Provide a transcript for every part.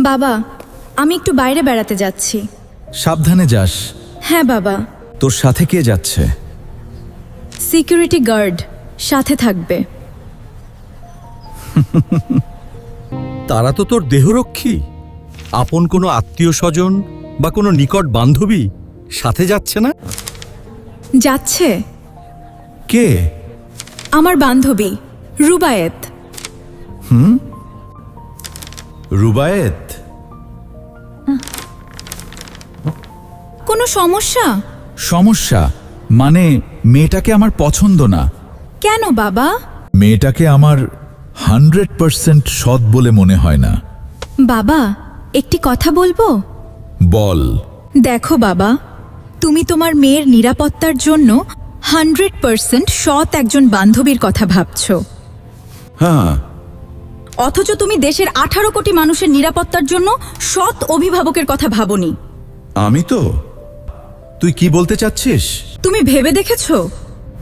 বাবা, আমি একটু বাইরে বেড়াতে যাচ্ছি। সাবধানে যাস। হ্যাঁ বাবা। তোর সাথে কে যাচ্ছে? সিকিউরিটি গার্ড সাথে থাকবে। তারা তো তোর দেহরক্ষী। আপন কোনো আত্মীয় স্বজন বা কোনো নিকট বান্ধবী সাথে যাচ্ছে না? যাচ্ছে। কে? আমার বান্ধবী রুবায়েত। রুবায়েত? কোনো সমস্যা? সমস্যা মানে মেয়েটাকে আমার পছন্দ না। কেন বাবা? মেয়েটাকে আমার 100% সৎ বলে মনে হয় না। বাবা, একটি কথা বলবো? বল। দেখো বাবা, তুমি তোমার মেয়ের নিরাপত্তার জন্য 100% সৎ একজন বান্ধবীর কথা ভাবছো, হ্যাঁ, অথচ তুমি দেশের 18 কোটি মানুষের নিরাপত্তার জন্য সৎ অভিভাবকের কথা ভাবোনি। আমি তো। তুই কি বলতে চাচ্ছিস? তুমি ভেবে দেখেছো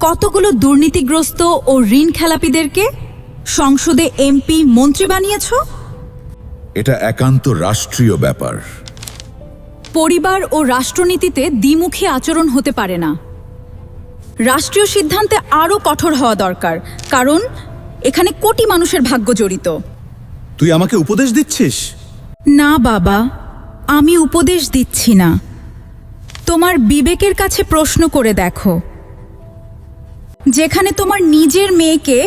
কতগুলো দুর্নীতিগ্রস্ত ও ঋণ খেলাপিদেরকে সংসদে এমপি মন্ত্রী বানিয়েছো? এটা একান্ত রাষ্ট্রীয় ব্যাপার। পরিবার ও রাষ্ট্রনীতিতে দ্বিমুখী আচরণ হতে পারে না। রাষ্ট্রীয় সিদ্ধান্তে আরও কঠোর হওয়া দরকার, কারণ এখানে কোটি মানুষের ভাগ্য জড়িত। তুই আমাকে উপদেশ দিচ্ছিস? না বাবা, আমি উপদেশ দিচ্ছি না। তোমার বিবেকের কাছে প্রশ্ন করে দেখো, যেখানে তোমার নিজের মেয়েকে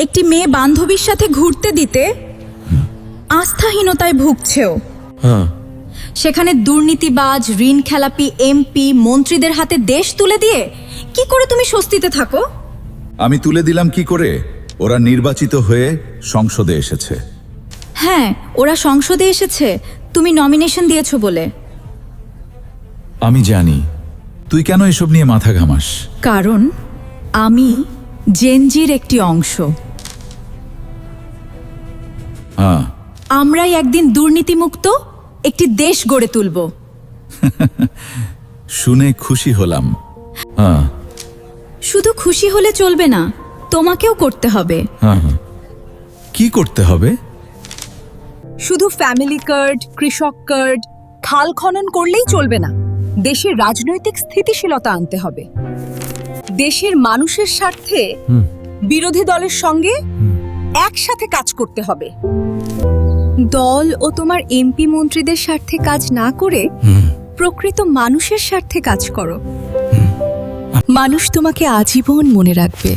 একটি মেয়ে বান্ধবীর সাথে ঘুরতে দিতে আস্থাহীনতায় ভুগছেও, সেখানে দুর্নীতিবাজ ঋণ খেলাপি এমপি মন্ত্রীদের হাতে দেশ তুলে দিয়ে কি করে তুমি স্বস্তিতে থাকো? আমি তুলে দিলাম কি করে? ওরা নির্বাচিত হয়ে সংসদে এসেছে। হ্যাঁ, ওরা সংসদে এসেছে তুমি নমিনেশন দিয়েছো বলে। আমি জানি। তুই কেন এসব নিয়ে মাথা ঘামাস? কারণ আমি জেনজির একটি অংশ। হ্যাঁ, আমরাই একদিন দুর্নীতিমুক্ত একটি দেশ গড়ে তুলব। শুনে খুশি হলাম। হ্যাঁ শুধু খুশি হলে চলবে না, তোমাকেও করতে হবে। হ্যাঁ। কি করতে হবে? শুধু ফ্যামিলি কার্ড, কৃষক কার্ড, খাল খনন করলেই চলবে না। দেশের রাজনৈতিক স্থিতিশীলতা আনতে হবে। দেশের মানুষের স্বার্থে বিরোধী দলের সঙ্গে একসাথে কাজ করতে হবে। দল ও তোমার এমপি মন্ত্রীদের স্বার্থে কাজ না করে প্রকৃত মানুষের স্বার্থে কাজ করো। মানুষ তোমাকে আজীবন মনে রাখবে।